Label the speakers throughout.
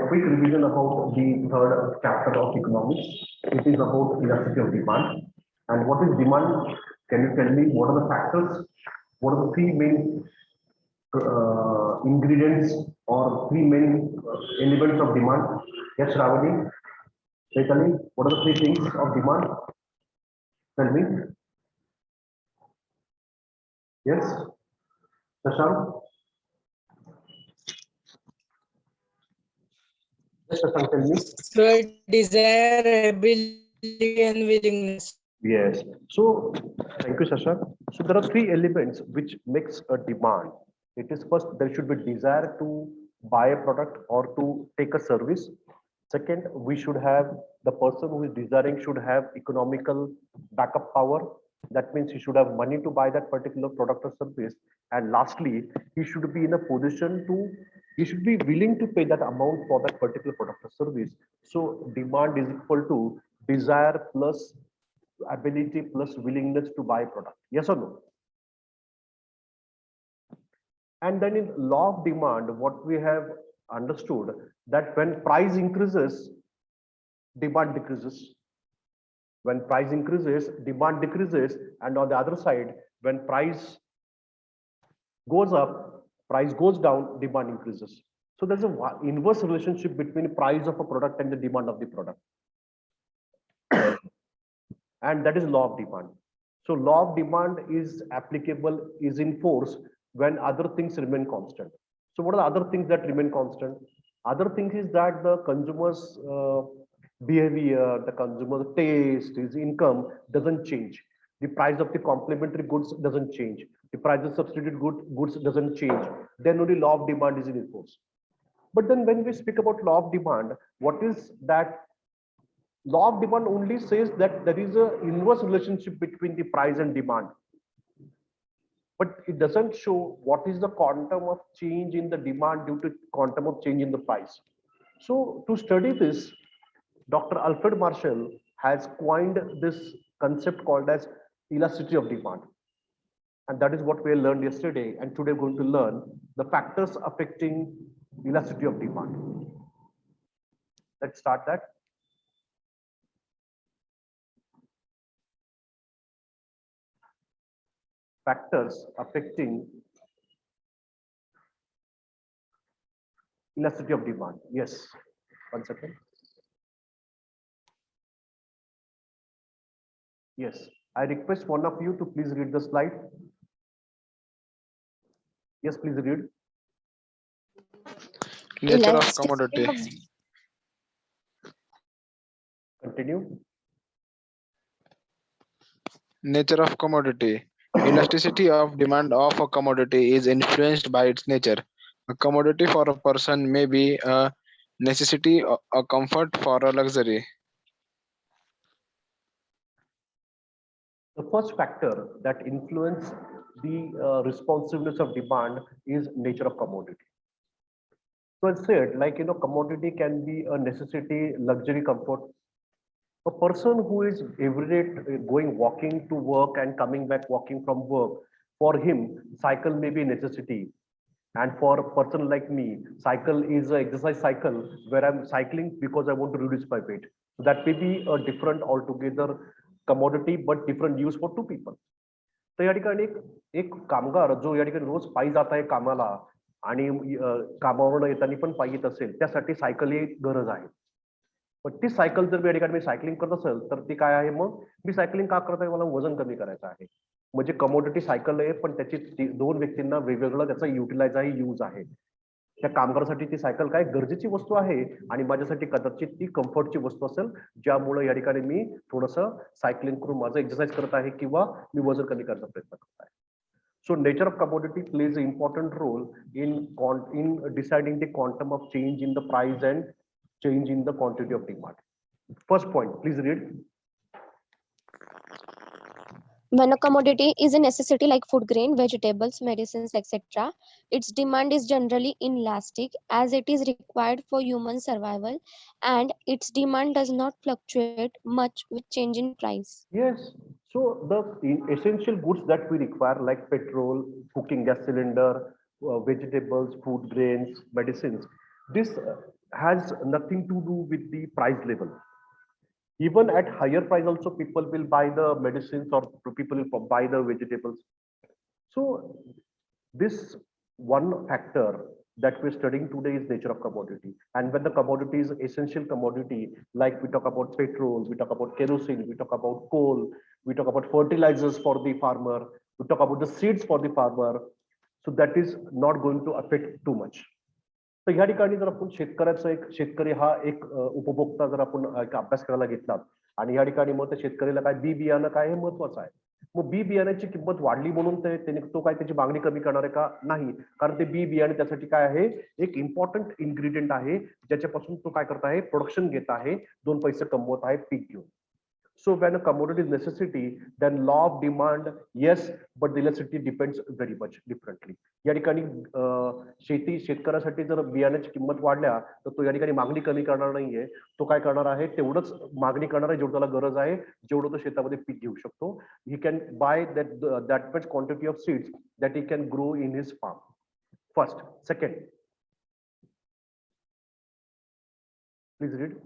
Speaker 1: Quick revision about the third chapter of economics. It is about elasticity of demand. And what is demand? Can you tell me what are the factors? What are the three main ingredients or three main elements of demand? Yes, Ravani, Chaitanya, what are the three things of demand? Tell me. Yes, Shashank. Yes, Shashank, tell me.
Speaker 2: So desire, ability, and willingness.
Speaker 1: Yes. So thank you, Sasha. So there are three elements which makes a demand. It is first, there should be desire to buy a product or to take a service. Second, we should have the person who is desiring should have economical backup power. That means he should have money to buy that particular product or service. And lastly, he should be in a position to, he should be willing to pay that amount for that particular product or service. So demand is equal to desire plus ability plus willingness to buy product. Yes or no? And then in law of demand, what we have understood that when price increases, demand decreases. When price increases, demand decreases. And on the other side, when price goes up, price goes down, demand increases. So there's an inverse relationship between price of a product and the demand of the product. And that is law of demand. So law of demand is applicable, is in force when other things remain constant. So what are the other things that remain constant? Other things is that the consumer's behavior, the consumer's taste, his income doesn't change. The price of the complementary goods doesn't change. The price of substitute goods doesn't change. Then only law of demand is in force. But then when we speak about law of demand, what is that? Law of demand only says that there is an inverse relationship between the price and demand. But it doesn't show what is the quantum of change in the demand due to quantum of change in the price. So to study this, Dr. Alfred Marshall has coined this concept called as elasticity of demand. And that is what we learned yesterday. And today we're going to learn the factors affecting elasticity of demand. Let's start that. Factors affecting elasticity of demand. Yes, 1 second. Yes, I request one of you to please read the slide. Yes, please read.
Speaker 3: Nature of commodity.
Speaker 1: Continue.
Speaker 3: Nature of commodity. Elasticity of demand of a commodity is influenced by its nature. A commodity for a person may be a necessity, a comfort for a luxury.
Speaker 1: The first factor that influence the responsiveness of demand is nature of commodity. So I said, like, commodity can be a necessity, luxury, comfort. A person who is every day going walking to work and coming back walking from work, for him, cycle may be a necessity. And for a person like me, cycle is an exercise cycle where I'm cycling because I want to reduce my weight. So that may be a different altogether commodity, but different use for two people. तर या ठिकाणी एक कामगार जो या ठिकाणी रोज पायी जात आहे कामाला आणि कामावरून येताना पण पायी येत असेल त्यासाठी सायकल ही गरज आहे. पण ती सायकल जर मी या ठिकाणी सायकलिंग करत असेल तर ती काय आहे, मग मी सायकलिंग का करत आहे, मला वजन कमी करायचं आहे. म्हणजे कमोडिटी सायकल आहे पण त्याची दोन व्यक्तींना वेगवेगळं त्याचा युटिलाइज आहे, यूज आहे. त्या कामगारासाठी ती सायकल काय गरजेची वस्तू आहे आणि माझ्यासाठी कदाचित ती कम्फर्टची वस्तू असेल, ज्यामुळे या ठिकाणी मी थोडंसं सायकलिंग करून माझं एक्सरसाइज करत आहे किंवा मी वजन कमी करण्याचा प्रयत्न करत आहे. So nature of commodity plays an important role in deciding the quantum of change in the price and change in the quantity of demand. First point, please read.
Speaker 4: When a commodity is a necessity like food grain, vegetables, medicines, etc., its demand is generally inelastic as it is required for human survival and its demand does not fluctuate much with change in price.
Speaker 1: Yes. So the essential goods that we require like petrol, cooking gas cylinder, vegetables, food grains, medicines, this has nothing to do with the price level. Even at higher price also people will buy the medicines or people will buy the vegetables. So this one factor that we're studying today is nature of commodity. And when the commodity is essential commodity, like we talk about petrol, we talk about kerosene, we talk about coal, we talk about fertilizers for the farmer, we talk about the seeds for the farmer. So that is not going to affect too much. तर ह्या ठिकाणी जर आपण शेतकऱ्याचा एक शेतकरी हा एक उपभोक्ता जर आपण एक अभ्यास करायला घेतला आणि या ठिकाणी मग त्या शेतकऱ्याला काय बी बियाणं काय हे महत्वाचं आहे. मग बी बियाण्याची किंमत वाढली म्हणून त्याने तो काय त्याची मागणी कमी करणार आहे का? नाही, कारण ते बी बियाणे त्यासाठी काय आहे, एक इम्पॉर्टंट इन्ग्रेडियंट आहे ज्याच्यापासून तो काय करत आहे, प्रोडक्शन घेत आहे, 2 पैसे कमवत आहे पीक घेऊन. So when a commodity is necessity, then law of demand, yes, but the elasticity depends very much differently. या ठिकाणी शेतकऱ्यासाठी जर बियाण्याची किंमत वाढल्या तर तो या ठिकाणी मागणी कमी करणार नाहीये, तो काय करणार आहे, तेवढंच मागणी करणार आहे जेवढं त्याला गरज आहे, जेवढं तो शेतामध्ये पीक घेऊ शकतो. He can buy that much quantity of seeds that he can grow in his farm. First. Second, please read.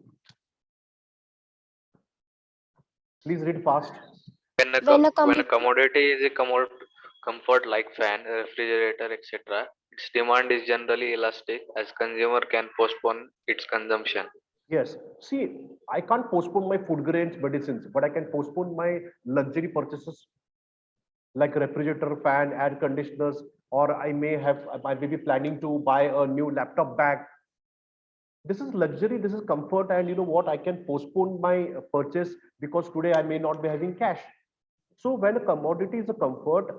Speaker 1: Please read fast.
Speaker 5: When a commodity is a comfort like fan, refrigerator, etc., its demand is generally elastic as consumer can postpone its consumption.
Speaker 1: Yes. See, I can't postpone my food grains, medicines, but I can postpone my luxury purchases like refrigerator, fan, air conditioners, or I may be planning to buy a new laptop bag. This is luxury, this is comfort, and you know what, I can postpone my purchase because today I may not be having cash. So when a commodity is a comfort,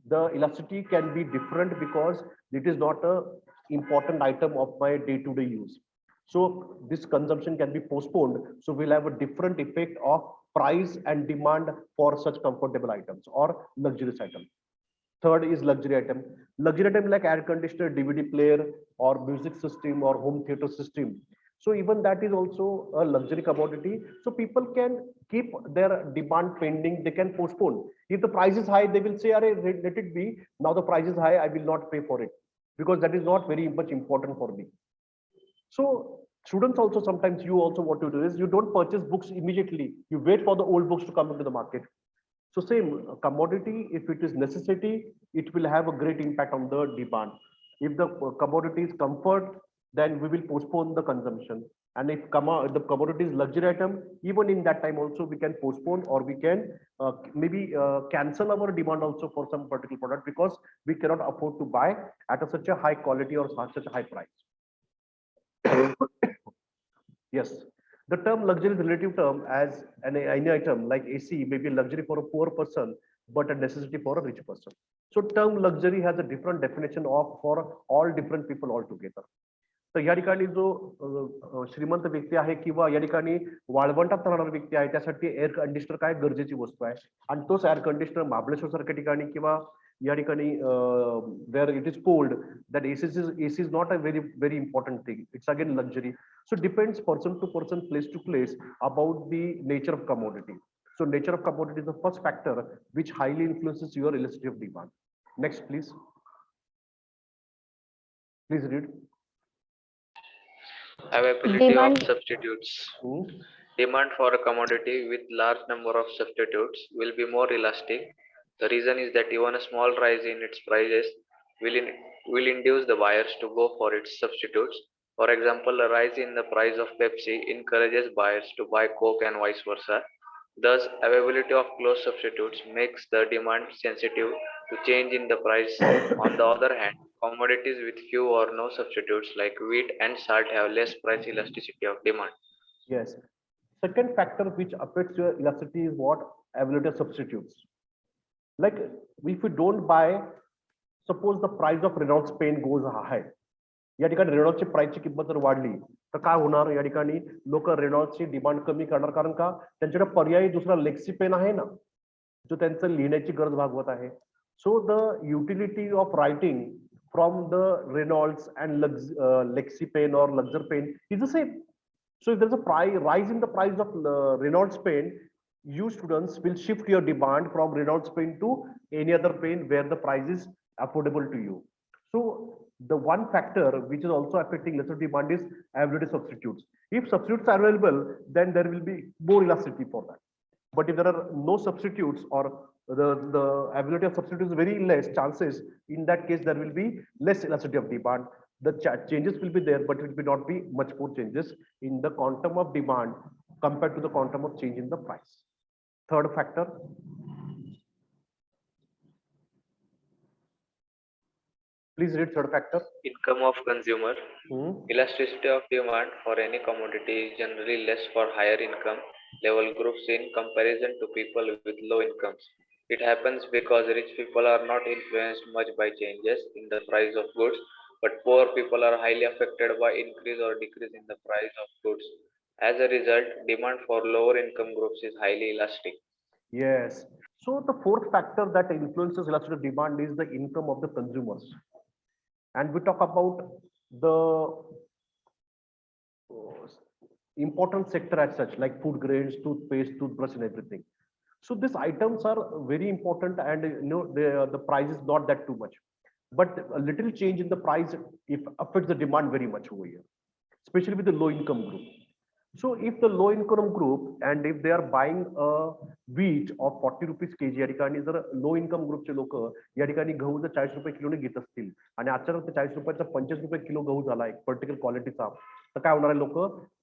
Speaker 1: the elasticity can be different because it is not a important item of my day-to-day use. So this consumption can be postponed, so we'll have a different effect of price and demand for such comfortable items or luxurious items. Third is luxury item. Luxury item like air conditioner, DVD player, or music system, or home theater system. So even that is also a luxury commodity. So people can keep their demand pending. They can postpone. If the price is high, they will say, let it be. Now the price is high, I will not pay for it because that is not very much important for me. So students also, sometimes you also what you do is you don't purchase books immediately. You wait for the old books to come into the market. So same commodity, if it is necessity, it will have a great impact on the demand. If the commodity is comfort, then we will postpone the consumption. And if the commodity is luxury item, even in that time also we can postpone, or we can maybe cancel our demand also for some particular product because we cannot afford to buy at such a high quality or such a high price. Yes. The term luxury is a relative term, as any item like AC may be luxury for a poor person, but a necessity for a rich person. So term luxury has a different definition for all different people altogether. तर या ठिकाणी जो श्रीमंत व्यक्ती आहे किंवा या ठिकाणी वाळवंटात राहणारा व्यक्ती आहे त्यासाठी एअर कंडिशनर काय गरजेची वस्तू आहे, आणि तोच एअर कंडिशनर महाबळेश्वर सारख्या ठिकाणी किंवा या ठिकाणी where it is cold, that AC is not a very important thing. It's again luxury. So depends person to person, place to place about the nature of commodity. So nature of commodity is the first factor which highly influences your elasticity of demand. Next, please. Please read.
Speaker 5: Availability of substitutes. Demand for a commodity with large number of substitutes will be more elastic. The reason is that even a small rise in its prices will induce the buyers to go for its substitutes. For example, a rise in the price of Pepsi encourages buyers to buy Coke and vice versa. Thus, availability of close substitutes makes the demand sensitive to change in the price. On the other hand, commodities with few or no substitutes like wheat and salt have less price elasticity of demand.
Speaker 1: Yes. Second factor which affects your elasticity is what? Availability of substitutes. Like if you don't buy, suppose the price of Reynolds pen goes high. या ठिकाणी रेनॉल्डची प्राइसची किंमत जर वाढली तर काय होणार, या ठिकाणी लोक रेनॉल्डची डिमांड कमी करणार, कारण का त्यांच्याकडे पर्यायी दुसरा लेक्सी पेन आहे ना, जो त्यांचं लिहिण्याची गरज भागवत आहे. So the utility of writing from the Reynolds and Lexi pen or Luxor pen is the same. So if there's a rise in the price of Reynolds pen, you students will shift your demand from Reynolds pen to any other pen where the price is affordable to you. So the one factor which is also affecting lesser demand is availability of substitutes. If substitutes are available, then there will be more elasticity for that. But if there are no substitutes or the availability of substitutes is very less, chances in that case there will be less elasticity of demand. The changes will be there, but it will not be much more changes in the quantum of demand compared to the quantum of change in the price. Third factor. Please read third factor.
Speaker 5: Income of consumer.
Speaker 1: Hmm.
Speaker 5: Elasticity of demand for any commodity is generally less for higher income level groups in comparison to people with low incomes. It happens because rich people are not influenced much by changes in the price of goods, but poor people are highly affected by increase or decrease in the price of goods. As a result, demand for lower income groups is highly elastic.
Speaker 1: Yes. So the fourth factor that influences elasticity of demand is the income of the consumers. And we talk about the important sector as such, like food grains, toothpaste, toothbrush, and everything. So these items are very important, and the price is not that too much. But a little change in the price if affects the demand very much over here, especially with the low income group. So if the low income group and if they are buying a wheat of 40 rupees kg या ठिकाणी जर लो income ग्रुपचे लोक या ठिकाणी गहू जर 40 रुपये किलोने घेत असतील आणि अचानक ते 40 रुपयाचा 25 रुपये किलो गहू झाला एक पर्टिक्युलर क्वालिटीचा तर काय होणार आहे लोक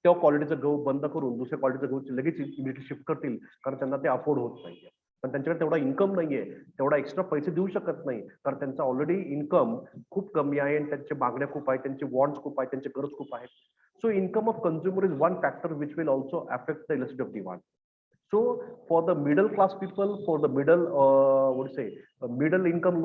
Speaker 1: त्या क्वालिटीचा गहू बंद करून दुसऱ्या क्वालिटीचा गहू लगेच इमिडिएटली शिफ्ट करतील कारण त्यांना ते अफोर्ड होत नाहीये पण त्यांच्याकडे तेवढा इन्कम नाहीये तेवढा एक्स्ट्रा पैसे देऊ शकत नाही कारण त्यांचा ऑलरेडी इन्कम खूप कमी आहे आणि त्यांच्या मागण्या खूप आहेत त्यांचे वॉन्ट्स खूप आहेत त्यांचे गरज खूप आहेत. So income of consumer is one factor which will also affect the elasticity of demand. So for the middle class people, for the middle, what do you say, middle income,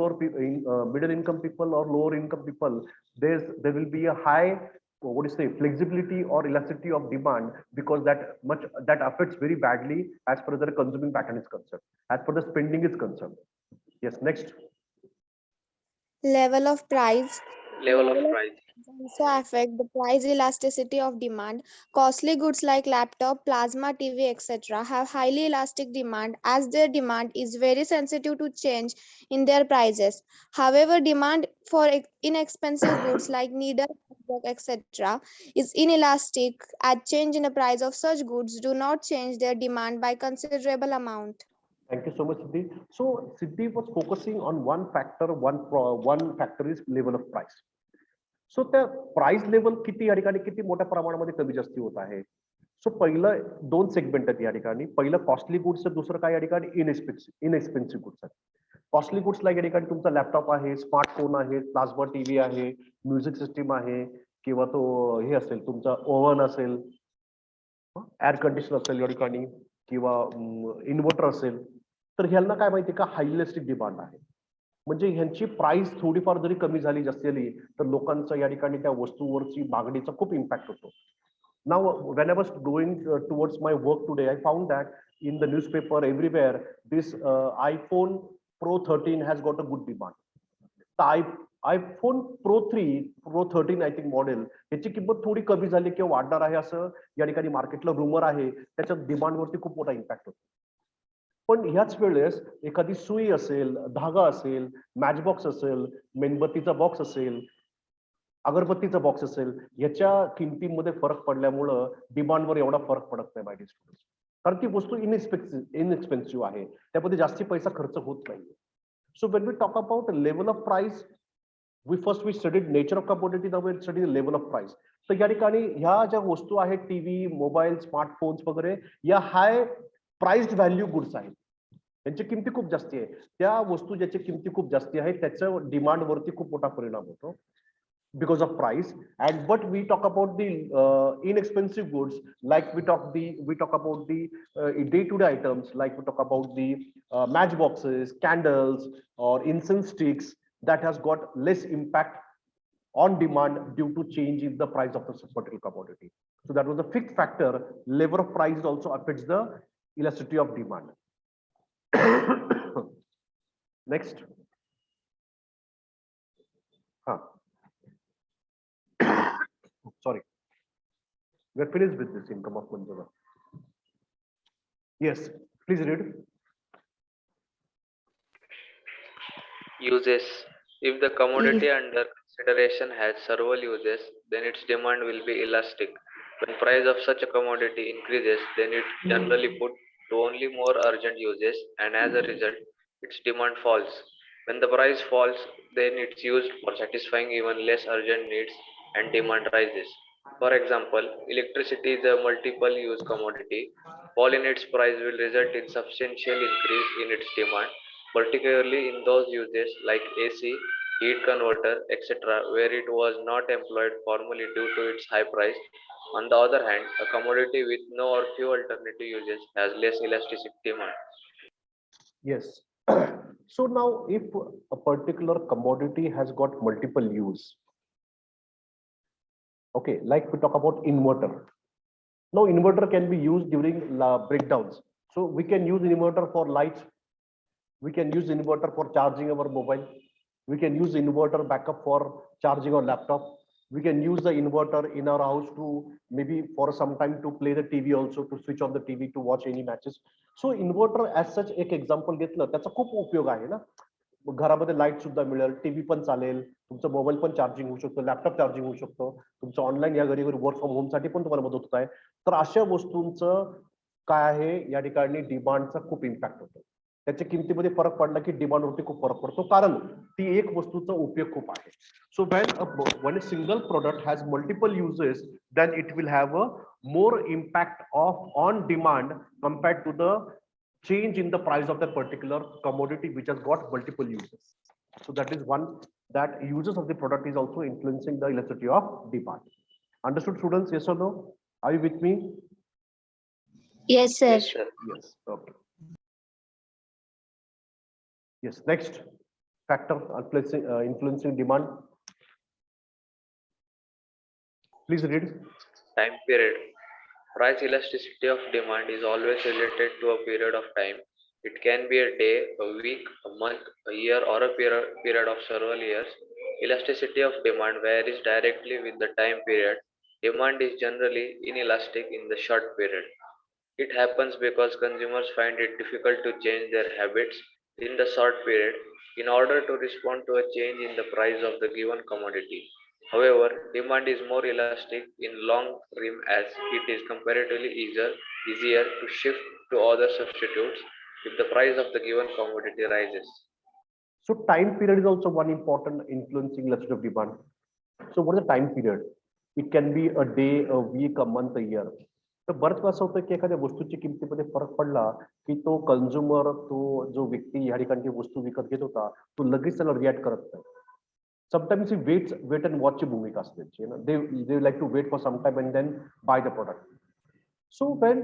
Speaker 1: middle income people or lower income people, there will be a high, what do you say, flexibility or elasticity of demand because that affects very badly as far as the consuming pattern is concerned, as far the spending is concerned. Yes, next.
Speaker 4: Level of price.
Speaker 5: Level of price.
Speaker 4: Also affect the price elasticity of demand. Costly goods like laptop, plasma TV, etc. have highly elastic demand as their demand is very sensitive to change in their prices. However, demand for inexpensive goods like needle, etc. is inelastic as change in the price of such goods do not change their demand by considerable amount.
Speaker 1: Thank you so much, Siddhi. So Siddhi was focusing on one factor. One factor is level of price. सो त्या price level किती या ठिकाणी किती मोठ्या प्रमाणामध्ये कमी जास्ती होत आहे. सो पहिलं दोन सेगमेंट आहेत या ठिकाणी. पहिलं कॉस्टली गुड्स, दुसरं काय या ठिकाणी इनएक्सपेन्सिव्ह गुड्स आहेत. कॉस्टली गुड्सला या ठिकाणी तुमचा लॅपटॉप आहे, स्मार्टफोन आहे, प्लाझ्मा टीव्ही आहे, म्युझिक सिस्टीम आहे किंवा तो हे असेल तुमचा ओव्हन असेल, एअर कंडिशनर असेल या ठिकाणी किंवा इन्व्हर्टर असेल तर ह्यांना काय माहिती का हाय इलास्टिक डिमांड आहे. म्हणजे ह्यांची प्राइस थोडीफार जरी कमी झाली जास्त झाली तर लोकांचा या ठिकाणी त्या वस्तूवरची मागणीचा खूप इम्पॅक्ट होतो. Now when I was going towards my work today I found that in the newspaper everywhere this iPhone Pro 13 has got a good demand. iPhone Pro 3, Pro 13 I think model याची किंमत थोडी कमी झाली किंवा वाढणार आहे असं या ठिकाणी मार्केटला रुमर आहे. त्याच्या डिमांडवरती खूप मोठा इम्पॅक्ट होतो. पण ह्याच वेळेस एखादी सुई असेल, धागा असेल, मॅचबॉक्स असेल, मेणबत्तीचा बॉक्स असेल, अगरबत्तीचा बॉक्स असेल, याच्या किमतीमध्ये फरक पडल्यामुळं डिमांडवर एवढा फरक पडत नाही माय डिअर स्टुडंट्स. कारण ती वस्तू इनएक्सपेन्सिव्ह आहे, त्यामध्ये जास्ती पैसा खर्च होत नाही. So when we talk about level of price, we studied nature of commodity, now we study level of price. तर या ठिकाणी ह्या ज्या वस्तू आहेत टीव्ही, मोबाईल, स्मार्टफोन्स वगैरे या हाय प्राइस्ड व्हॅल्यू गुड्स आहेत. त्यांची किमती खूप जास्ती आहे. त्या वस्तू ज्याची किमती खूप जास्ती आहे त्याच्या डिमांड वरती खूप मोठा परिणाम होतो because of price. And but we talk about the inexpensive goods, like we talk about the day-to-day items, like we talk about the matchboxes, candles, or incense sticks, that has got less impact on demand due to change in the price of the particular commodity. So that was the fifth factor. Level of price also affects the elasticity of demand. Next. Sorry, we're finished with this income of consumer. Yes, please read.
Speaker 5: Uses. If the commodity under consideration has several uses, then its demand will be elastic. When price of such a commodity increases, then it generally put to only more urgent uses, and as a result, its demand falls. When the price falls, then it's used for satisfying even less urgent needs and demand rises. For example, electricity is a multiple use commodity. Fall in its price will result in substantial increase in its demand, particularly in those uses like AC, heat converter, etc., where it was not employed formally due to its high price. On the other hand, a commodity with no or few alternative uses has less elastic demand.
Speaker 1: Yes. So now if a particular commodity has got multiple use, okay, like we talk about inverter. Now inverter can be used during breakdowns. So we can use inverter for lights. We can use inverter for charging our mobile. We can use inverter backup for charging our laptop. We can use the inverter in our house to maybe for some time to play the TV also, to switch on the TV to watch any matches. So inverter as such एक example घेतलं त्याचा खूप उपयोग आहे ना. घरामध्ये light सुद्धा मिळेल, टीव्ही पण चालेल, तुमचं मोबाईल पण चार्जिंग होऊ शकतो, लॅपटॉप चार्जिंग होऊ शकतो, तुमचं ऑनलाईन या घरी वर्क फ्रॉम होम साठी पण तुम्हाला मदत होत आहे. तर अशा वस्तूंचं काय आहे या ठिकाणी डिमांडचा खूप इम्पॅक्ट होतो. त्याच्या किमतीमध्ये फरक पडला की डिमांडवरती खूप फरक पडतो, कारण ती एक वस्तूचा उपयोग खूप आहे. सो when a single product has multiple uses, then it will have a more impact on demand compared to the change in the price of that particular commodity which has got multiple uses. So that is one, that uses of the product is also influencing the elasticity of demand. Understood, students? Yes or no? Are you with me?
Speaker 4: Yes, sir.
Speaker 5: Yes, sir.
Speaker 1: Yes. Okay. Yes. Next factor influencing demand. Please read.
Speaker 5: Time period. Price elasticity of demand is always related to a period of time. It can be a day, a week, a month, a year, or a period of several years. Elasticity of demand varies directly with the time period. Demand is generally inelastic in the short period. It happens because consumers find it difficult to change their habits in the short period in order to respond to a change in the price of the given commodity. However, demand is more elastic in long term as it is comparatively easier to shift to other substitutes if the price of the given commodity rises.
Speaker 1: So time period is also one important influencing elasticity of demand. So what is the time period? It can be a day, a week, a month, a year. तर बरंच वेळा असं होतं की एखाद्या वस्तूची किमतीमध्ये फरक पडला की तो कंझ्युमर, तो जो व्यक्ती या ठिकाणी ती वस्तू विकत घेत होता, तो लगेच त्याला रिॲक्ट करत नाही. समटाइम्स ही वेट अँड वॉचची भूमिका असते त्यांची ना. They like to wait for some time and then buy the product. So when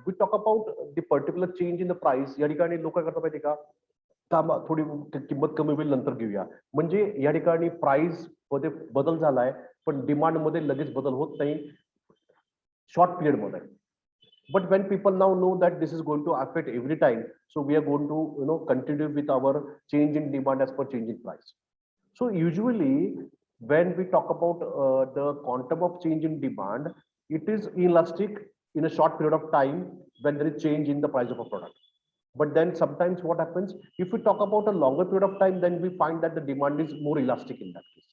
Speaker 1: we talk about the particular change in the price, या ठिकाणी लोक काय करतात माहिती का, थोडी किंमत कमी होईल नंतर घेऊया, म्हणजे या ठिकाणी प्राइस मध्ये बदल झालाय पण डिमांड मध्ये लगेच बदल होत नाही short period मध्ये. But when people now know that this is going to affect every time, so we are going to continue with our change in demand as per change in price. So usually when we talk about the quantum of change in demand, it is inelastic in a short period of time when there is change in the price of a product. But then sometimes what happens, if we talk about a longer period of time, then we find that the demand is more elastic in that case.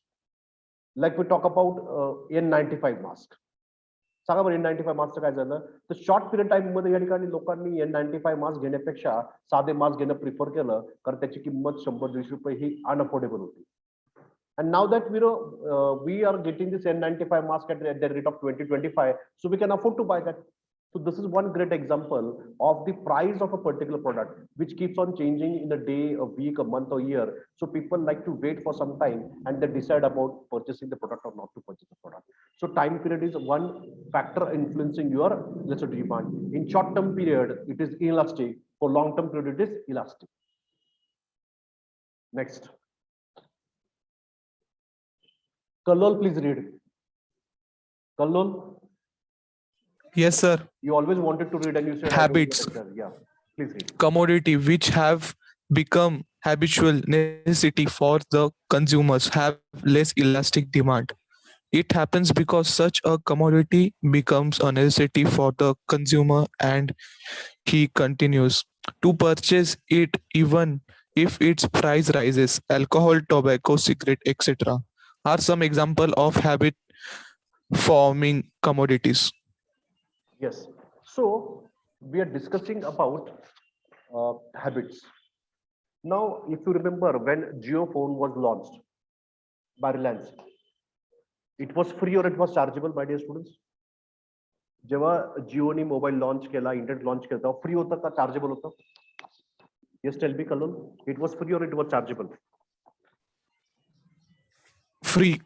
Speaker 1: Like we talk about N95 mask. सांगा बरं N95 मास्कचं काय झालं, तर short period time मध्ये या ठिकाणी लोकांनी N95 mask घेण्यापेक्षा साधे मास्क घेणं प्रिफर केलं, कारण त्याची किंमत 100-150 रुपये ही अनअफोर्डेबल होती. And now that we are getting this N95 mask at the rate of 20-25, so we can afford to buy that. So this is one great example of the price of a particular product, which keeps on changing in a day, a week, a month, or year. So people like to wait for some time and then decide about purchasing the product or not to purchase the product. So time period is one factor influencing your elasticity demand. In short term period, it is inelastic. For long term period, it is elastic. Next. Kallol, please read. Kallol.
Speaker 6: Yes, sir.
Speaker 1: You always wanted to read and you said
Speaker 6: Habits.
Speaker 1: Yeah, please read.
Speaker 6: Commodity which have become habitual necessity for the consumers have less elastic demand. It happens because such a commodity becomes a necessity for the consumer and he continues to purchase it even if its price rises. Alcohol, tobacco, cigarette, etc. are some example of habit forming commodities.
Speaker 1: Yes. So we are discussing about habits. Now, if you remember when Geo phone was launched by Reliance, it was free or it was chargeable, my dear students? जेव्हा जिओनी mobile launch केला, internet launch केला, तेव्हा free होतं का chargeable होतं? Yes, tell me, Kalon. It was free or it was chargeable?
Speaker 6: Free.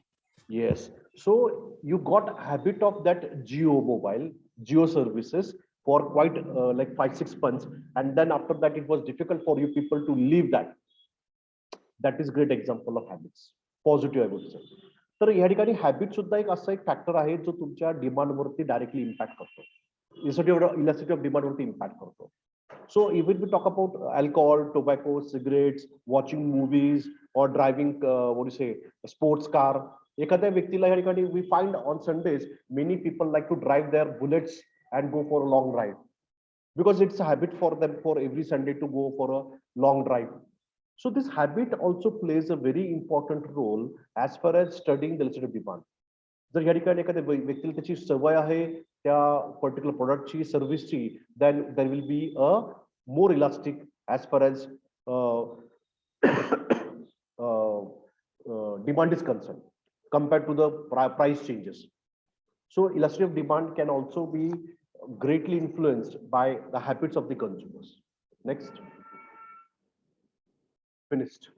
Speaker 1: Yes. So you got habit of that Geo mobile, Geo services for quite like 5-6 months, and then after that it was difficult for you people to leave that. That is great example of habits. Positive, I would say. तर या ठिकाणी habit सुद्धा एक असा एक factor आहे जो तुमच्या डिमांडवरती डायरेक्टली इम्पॅक्ट करतो. इलास्टिसिटी ऑफ डिमांडवरती इम्पॅक्ट करतो. So even we talk about alcohol, tobacco, cigarettes, watching movies, or driving, what do you say, a sports car. एखाद्या व्यक्तीला या ठिकाणी we find on Sundays many people like to drive their bullets and go for a long drive because it's a habit for them for every Sunday to go for a long drive. So this habit also plays a very important role as far as studying the illicit demand. जर या ठिकाणी एखाद्या व्यक्तीला त्याची सवय आहे त्या particular प्रोडक्टची सर्व्हिसची, then there will be a more elastic as far as demand is concerned compared to the price changes. So elasticity of demand can also be greatly influenced by the habits of the consumers. Next. Finished.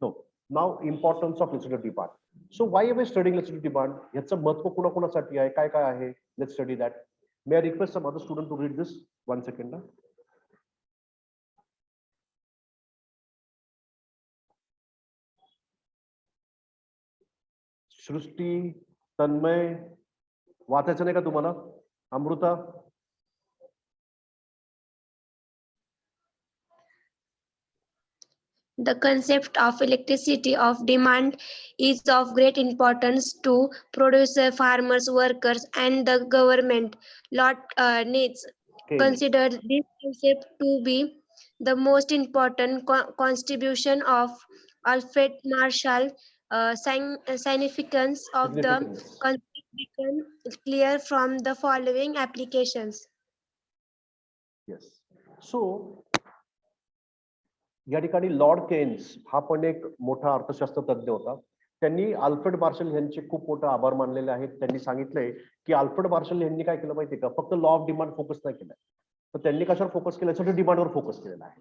Speaker 1: No. Now importance of elasticity of demand. So why are we studying elasticity of demand? याचं महत्व कोणाकोणासाठी आहे, काय काय आहे? Let's study that. May I request some other student to read this? 1 second. सृष्टी, तन्मय, वाचायचं नाही का तुम्हाला? Amrita.
Speaker 7: The concept of electricity of demand is of great importance to producer, farmers, workers, and the government. Lot needs consider this concept to be the most important contribution of Alfred Marshall. Significance of the concept become clear from the following applications.
Speaker 1: Yes. So या ठिकाणी Lord Keynes हा पण एक मोठा अर्थशास्त्र तज्ञ होता. त्यांनी अल्फ्रेड मार्शल यांचे खूप मोठा आभार मानलेले आहेत. त्यांनी सांगितलंय की अल्फ्रेड मार्शल यांनी काय केलं माहितीये का, फक्त लॉ ऑफ डिमांड फोकस नाही केलाय, तर त्यांनी कशावर फोकस केलं, इलास्टिसिटी डिमांडवर फोकस केलेला आहे.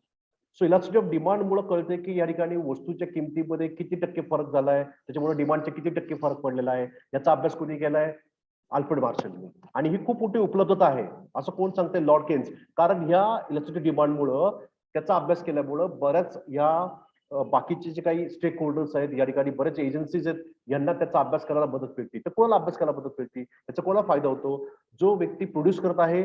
Speaker 1: सो इलास्टिसिटी ऑफ डिमांड मुळे कळते की या ठिकाणी वस्तूच्या किमतीमध्ये किती टक्के फरक झालाय, त्याच्यामुळे डिमांडचे किती टक्के फरक पडलेला आहे, याचा अभ्यास कोणी केलाय? अल्फ्रेड मार्शलनी. आणि ही खूप मोठी उपलब्धता आहे असं कोण सांगते? Lord Keynes. कारण ह्या इलास्टिसिटी डिमांडमुळं, त्याचा अभ्यास केल्यामुळं बऱ्याच या बाकीचे जे काही स्टेक होल्डर्स आहेत या ठिकाणी, बरेच एजन्सीज आहेत, यांना त्याचा अभ्यास करायला मदत मिळते. तर कोणाला अभ्यास करायला मदत मिळते? त्याचा कोणाला फायदा होतो? जो व्यक्ती प्रोड्यूस करत आहे,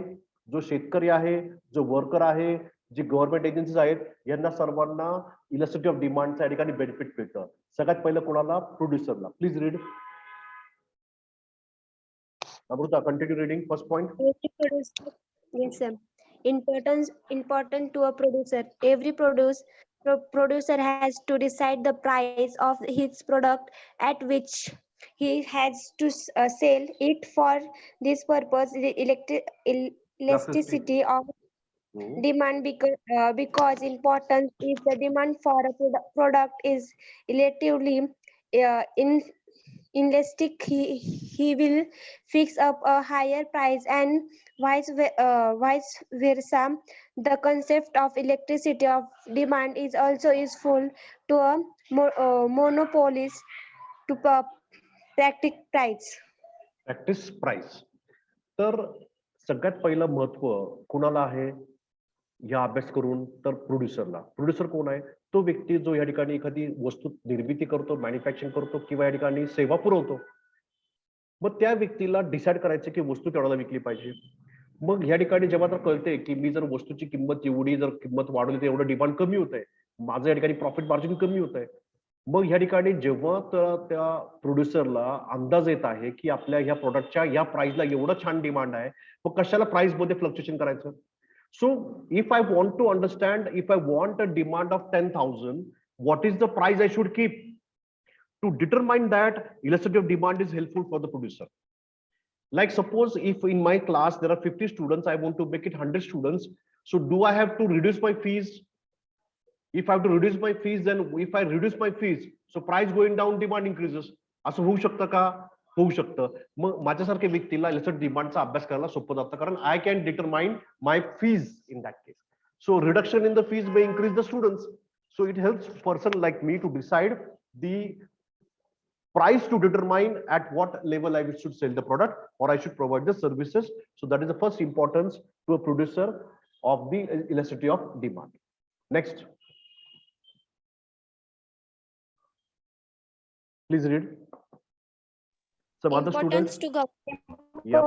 Speaker 1: जो शेतकरी आहे, जो वर्कर आहे, जे गव्हर्नमेंट एजन्सीज आहेत, यांना सर्वांना इलास्टिसिटी ऑफ डिमांडचा या ठिकाणी बेनिफिट मिळतं. सगळ्यात पहिलं कोणाला? प्रोड्युसरला. Please read. Amruta, continue reading. First point.
Speaker 7: Yes, sir. Important to a producer. Every producer has to decide the price of his product at which he has to sell it. For this purpose, the elasticity of demand because important if the demand for a product is relatively inelastic, he will fix up a higher price and vice versa. The concept of elasticity of demand is also useful to a monopolist to practice price.
Speaker 1: Practice price. तर सगळ्यात पहिलं महत्व कुणाला आहे या अभ्यास करून? तर प्रोड्युसरला. प्रोड्युसर कोण आहे? तो व्यक्ती जो या ठिकाणी एखादी वस्तू निर्मिती करतो, मॅन्युफॅक्चरिंग करतो किंवा या ठिकाणी सेवा पुरवतो. मग त्या व्यक्तीला डिसाईड करायचं की वस्तू केवढ्याला विकली पाहिजे. मग या ठिकाणी जेव्हा तर कळते की मी जर वस्तूची किंमत एवढी जर किंमत वाढवली तर एवढं डिमांड कमी होत आहे, माझं या ठिकाणी प्रॉफिट मार्जिन कमी होत आहे. मग या ठिकाणी जेव्हा तर त्या प्रोड्युसरला अंदाज येत आहे की आपल्या ह्या प्रोडक्टच्या या प्राइसला एवढं छान डिमांड आहे, मग कशाला प्राइस मध्ये फ्लक्च्युएशन करायचं? So if I want to understand, if I want a demand of 10,000, what is the price I should keep? To determine that, elasticity of demand is helpful for the producer. Like suppose if in my class there are 50 students, I want to make it 100 students. So do I have to reduce my fees? If I have to reduce my fees, then if I reduce my fees, so price going down, demand increases. असं होऊ शकतं का? होऊ शकतं. मग माझ्यासारख्या व्यक्तीला electric डिमांडचा अभ्यास करायला सोपं जातं, कारण I can determine my fees in that case. So reduction in the fees may increase the students. So it helps person like me to decide the price to determine at what level I should sell the product or I should provide the services. So that is the first importance to a producer of the elasticity of demand. Next. Please read. Some other
Speaker 4: Importance
Speaker 1: students.
Speaker 4: to government.
Speaker 1: Yeah,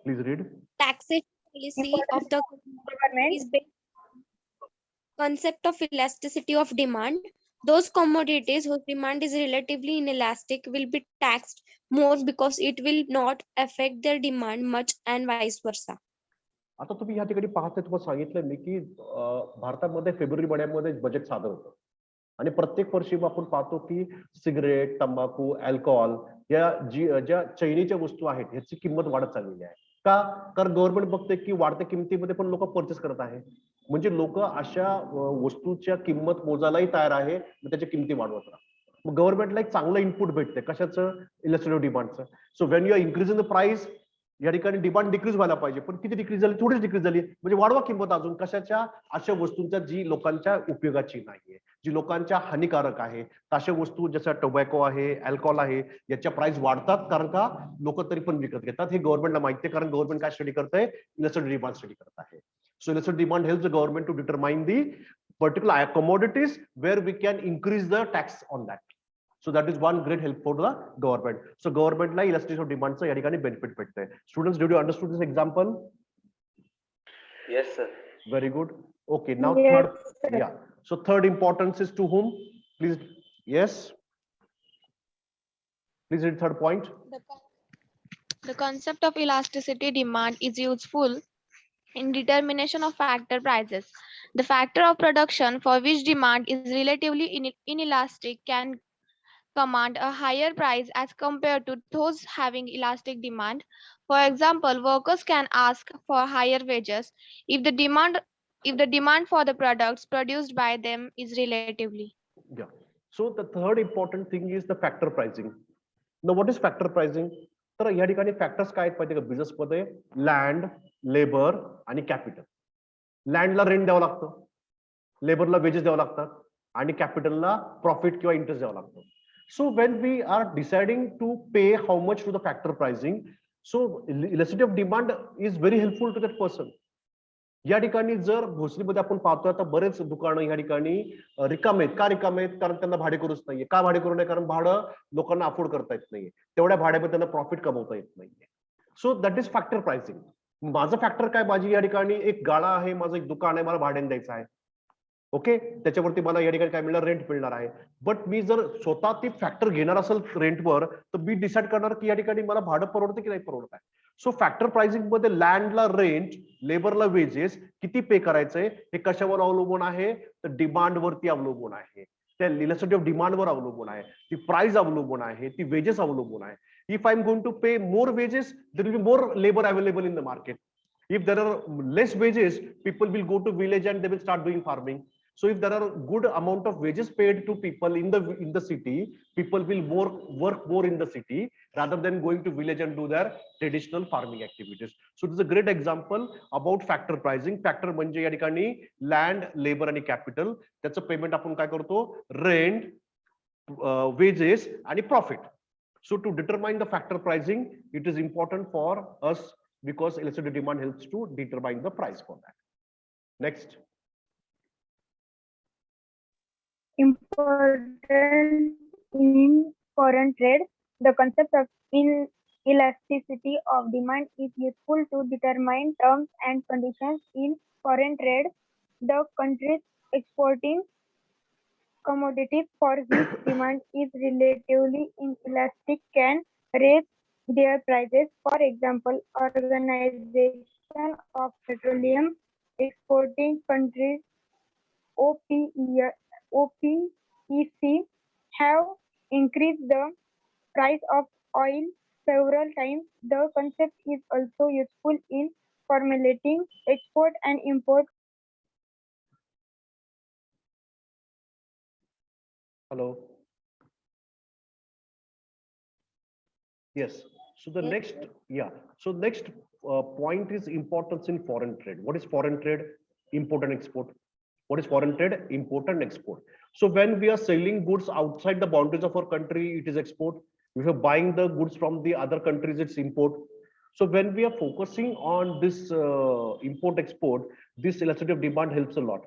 Speaker 1: please read.
Speaker 4: Taxation policy of the government is based on concept of elasticity of demand. Those commodities whose demand is relatively inelastic will be taxed more because it will not affect their demand much and vice versa.
Speaker 1: आता तुम्ही या ठिकाणी पाहताय, तुम्हाला सांगितलंय मी की भारतामध्ये फेब्रुवारी महिन्यामध्ये बजेट सादर होतं आणि प्रत्येक वर्षी आपण पाहतो की सिगरेट, तंबाखू, अल्कोहोल या ज्या चैनीच्या वस्तू आहेत ह्याची किंमत वाढत चाललेली आहे. का? कारण गव्हर्नमेंट बघते की वाढत्या किमतीमध्ये पण लोक परचेस करत आहे, म्हणजे लोक अशा वस्तूच्या किंमत मोजायलाही तयार आहे, त्याच्या किमती वाढवत राहतात. मग गव्हर्नमेंटला एक चांगलं इनपुट भेटते कशाचं? इलेक्ट्रिक डिमांडचं. So when you are increasing the price, या ठिकाणी डिमांड डिक्रीज व्हायला पाहिजे, पण किती डिक्रीज झाली? थोडीच डिक्रीज झाली, म्हणजे वाढवा किंमत अजून कशाच्या? अशा वस्तूंच्या जी लोकांच्या उपयोगाची नाहीये, जी लोकांच्या हानिकारक आहे. अशा वस्तू जसं टोबॅको आहे, अल्कोहोल आहे, याच्या प्राइस वाढतात कारण का लोक तरी पण विकत घेतात. हे गव्हर्नमेंटला माहिती आहे, कारण गव्हर्नमेंट काय स्टडी करत आहे? इलेक्ट्रिक डिमांड स्टडी करत आहे. So electric demand helps the government to determine the particular commodities where we can increase the tax on that. So that is one great help for the government. So government la elasticity of demand चा या ठिकाणी benefit भेटते. Students, did you understood this example?
Speaker 5: Yes, sir.
Speaker 1: Very good. Okay, now
Speaker 7: Yes,
Speaker 1: third.
Speaker 7: sir.
Speaker 1: Yeah. So third importance is to whom? Please. Yes. Please read third point.
Speaker 8: The concept of elasticity demand is useful in determination of factor prices. The factor of production for which demand is relatively inelastic can command a higher price as compared to those having elastic demand. For example, workers can ask for higher wages if the demand for the products produced by them is relatively.
Speaker 1: Yeah. So the third important thing is the factor pricing. Now what is factor pricing? तर या ठिकाणी factors काय आहेत माहिती का business मध्ये? Land, labour आणि capital. लँडला rent द्यावं लागतं, लेबरला वेजेस द्यावं लागतात आणि कॅपिटलला प्रॉफिट किंवा इंटरेस्ट द्यावं लागतं. So when we are deciding to pay how much to the factor pricing, so elasticity of demand is very helpful to that person. या ठिकाणी जर भोसरीमध्ये आपण पाहतोय आता बरेच दुकानं या ठिकाणी रिकामे आहेत. का रिकामे आहेत? कारण त्यांना भाडेकरूच नाहीये. का भाडेकरू नाही? कारण भाडं लोकांना अफोर्ड करता येत नाहीये, तेवढ्या भाड्यामध्ये त्यांना प्रॉफिट कमवता येत नाहीये. So that is factor pricing. माझं फॅक्टर काय? माझी या ठिकाणी एक गाळा आहे, माझं एक दुकान आहे, मला भाड्याने द्यायचं आहे. ओके, त्याच्यावरती मला या ठिकाणी काय मिळणार? रेंट मिळणार आहे. बट मी जर स्वतः ती फॅक्टर घेणार असेल रेंटवर, तर मी डिसाईड करणार की या ठिकाणी मला भाडं परवडतं की नाही परवडत आहे. सो फॅक्टर प्राइसिंग मध्ये लँडला रेंट, लेबरला वेजेस किती पे करायचंय हे कशावर अवलंबून आहे? तर डिमांड वरती अवलंबून आहे, त्या इलेस्टिसिटी ऑफ डिमांडवर अवलंबून आहे, ती प्राइस अवलंबून आहे, ती वेजेस अवलंबून आहे. If I am going to pay more wages, there will be more labour available in the market. If there are less wages, people will go to village and they will start doing farming. So if there are good amount of wages paid to people in the city, people will work more in the city rather than going to village and do their traditional farming activities. So this is a great example about factor pricing. Factor म्हणजे या ठिकाणी land, labor आणि capital. त्याचं payment आपण काय करतो? Rent, wages आणि profit. So to determine the factor pricing, it is important for us because elasticity demand helps to determine the price for that. Next.
Speaker 9: Important in foreign trade, the concept of elasticity of demand is useful to determine terms and conditions in foreign trade. The countries exporting commodities for which demand is relatively inelastic can raise their prices. For example, Organization of Petroleum Exporting Countries (OPEC) have increase the price of oil several times. The concept is also useful in formulating export and import.
Speaker 1: Hello. Yes. So the next, yeah. So next point is importance in foreign trade. What is foreign trade? Import and export. What is foreign trade? Import and export. So when we are selling goods outside the boundaries of our country, it is export. If you're buying the goods from the other countries, it's import. So when we are focusing on this import export, this elasticity of demand helps a lot.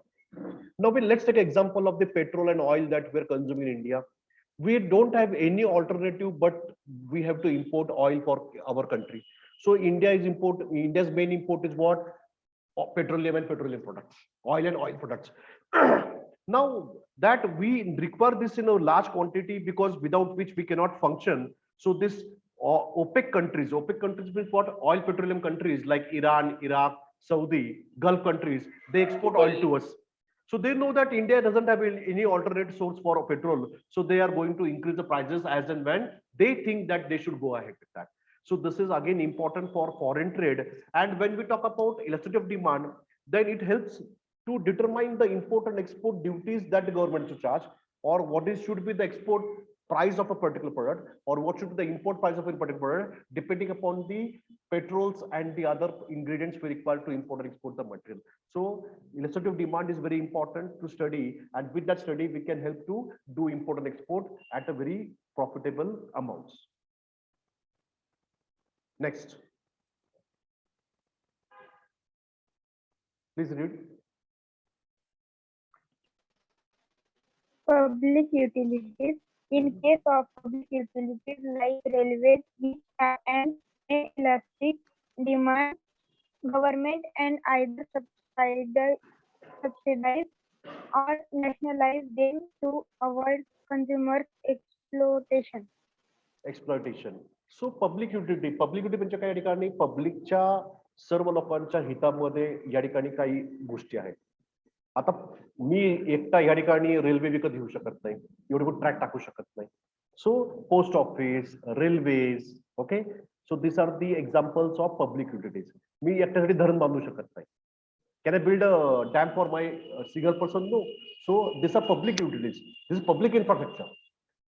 Speaker 1: Now let's take an example of the petrol and oil that we're consuming in India. We don't have any alternative, but we have to import oil for our country. So India's main import is what? Petroleum and petroleum products, oil and oil products. Now that we require this in a large quantity, because without which we cannot function. So this OPEC countries means what? Oil petroleum countries like Iran, Iraq, Saudi, Gulf countries, they export oil to us. So they know that India doesn't have any alternate source for petrol. So they are going to increase the prices as and when they think that they should go ahead with that. So this is again important for foreign trade. And when we talk about elasticity of demand, then it helps to determine the import and export duties that the government should charge, or what is should be the export price of a particular product, or what should be the import price of a particular product, depending upon the petrols and the other ingredients we require to import and export the material. So elasticity of demand is very important to study, and with that study we can help to do import and export at a very profitable amounts. Next, please read.
Speaker 9: Public utilities. In case of public utilities like railways, which have an inelastic demand, government and either subsidize or nationalize them to avoid consumers exploitation.
Speaker 1: So public utility म्हणजे काय, या ठिकाणी पब्लिकच्या सर्व लोकांच्या हितामध्ये या ठिकाणी काही गोष्टी आहेत. आता मी एकटा या ठिकाणी रेल्वे विकत घेऊ शकत नाही, एवढे ट्रॅक टाकू शकत नाही. So post office, railways, okay. So this are the examples of public utilities. मी एकट्यासाठी धरण बांधू शकत नाही. Can I build a dam for my single person? No. So these are public utilities. This is public infrastructure.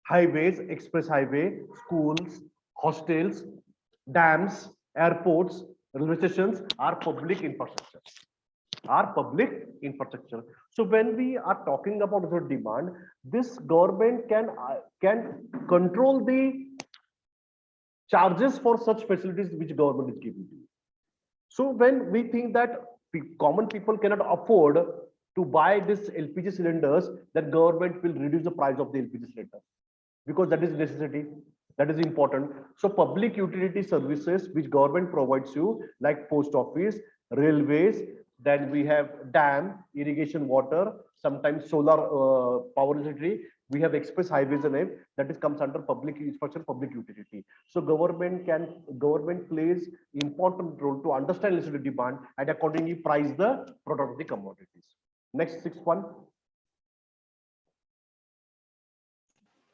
Speaker 1: Highways, express highway, schools, hostels, dams, airports, railway stations are public infrastructure. So when we are talking about the demand, this government can control the charges for such facilities which government is giving to you. So when we think that common people cannot afford to buy this LPG cylinders, that government will reduce the price of the LPG cylinder, because that is necessity, that is important. So public utility services which government provides you, like post office, railways, then we have dam, irrigation water, sometimes solar power electricity, we have express highways and that is comes under public infrastructure, public utility. So government plays important role to understand electricity demand and accordingly price the product of the commodities. Next, sixth one.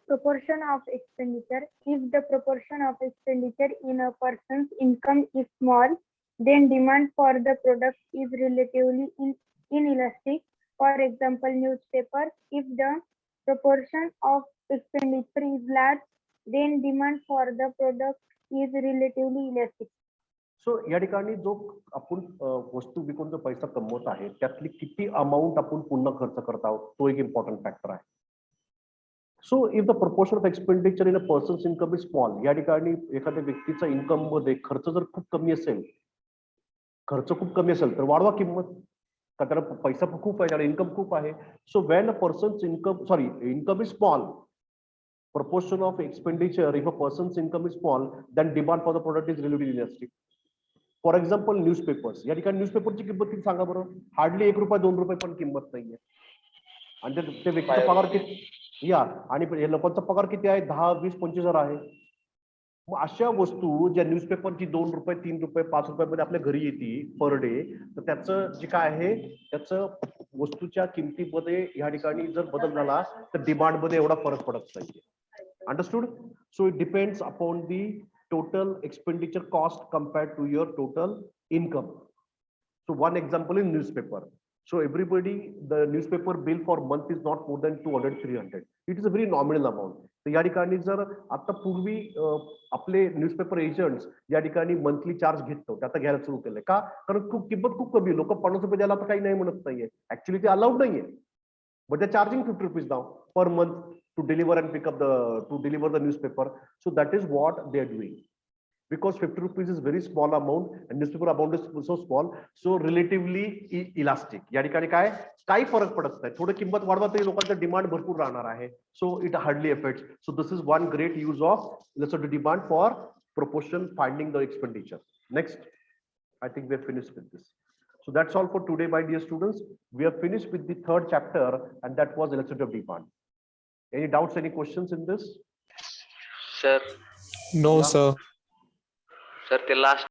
Speaker 9: Proportion of expenditure. If the proportion of expenditure in a person's income is small, then demand for the product is relatively inelastic. For example, newspapers. If the proportion of expenditure is large, then demand for the product is relatively elastic.
Speaker 1: सो या ठिकाणी जो आपण वस्तू विकून जो पैसा कमवत आहे, त्यातली किती अमाऊंट आपण पुन्हा खर्च करत आहोत, तो एक इम्पॉर्टंट फॅक्टर आहे. So if the proportion of expenditure in a persons income is small, या ठिकाणी एखाद्या व्यक्तीचा इन्कम मध्ये खर्च जर खूप कमी असेल, तर वाढवा किंमत, का त्याला पैसा खूप आहे, त्याला इन्कम खूप आहे. So when a persons income is small, proportion of expenditure, if a person's income is small, then demand for the product is relatively elastic. For example newspapers, या ठिकाणी न्यूजपेपरची किंमत किती सांगा बरं? हार्डली ₹1, ₹2 पण किंमत नाहीये. आणि ते व्यक्तीचा पगार किती, या आणि लोकांचा पगार किती आहे? 10, 20, 25 हजार आहे. मग अशा वस्तू ज्या न्यूजपेपरची ₹2, ₹3, ₹5 मध्ये आपल्या घरी येते पर डे, तर त्याचं जे काय आहे, त्याचं वस्तूच्या किमतीमध्ये या ठिकाणी जर बदल झाला तर डिमांड मध्ये एवढा फरक पडत नाहीये. Understood? So it depends upon the total expenditure cost compared to your total income. So one example in newspaper. So everybody, the newspaper bill for month is not more than 200, 300. It is a very nominal amount. तर या ठिकाणी जर आता पूर्वी आपले newspaper agents या ठिकाणी monthly charge घेत नव्हते, आता घ्यायला सुरू केलंय का? कारण खूप किंमत खूप कमी, लोक 50 रुपये द्यायला तर काही नाही म्हणत नाहीये. ऍक्च्युली ते अलाउड नाहीये, but they're charging 50 rupees now per month to deliver and pick up the newspaper. So that is what they're doing. Because 50 rupees is very small amount and newspaper amount is so small, so relatively elastic. या ठिकाणी काय काही फरक पडत नाही, थोडं किंमत वाढवा तरी लोकांचं डिमांड भरपूर राहणार आहे. So it hardly affects. So this is one great use of elastic demand for proportion finding the expenditure. Next, I think we're finished with this. So that's all for today, my dear students. We have finished with the third chapter, and that was elasticity of demand. Any doubts, any questions in this?
Speaker 5: Sir,
Speaker 6: No,
Speaker 1: Yeah.
Speaker 6: sir.
Speaker 5: sir, the last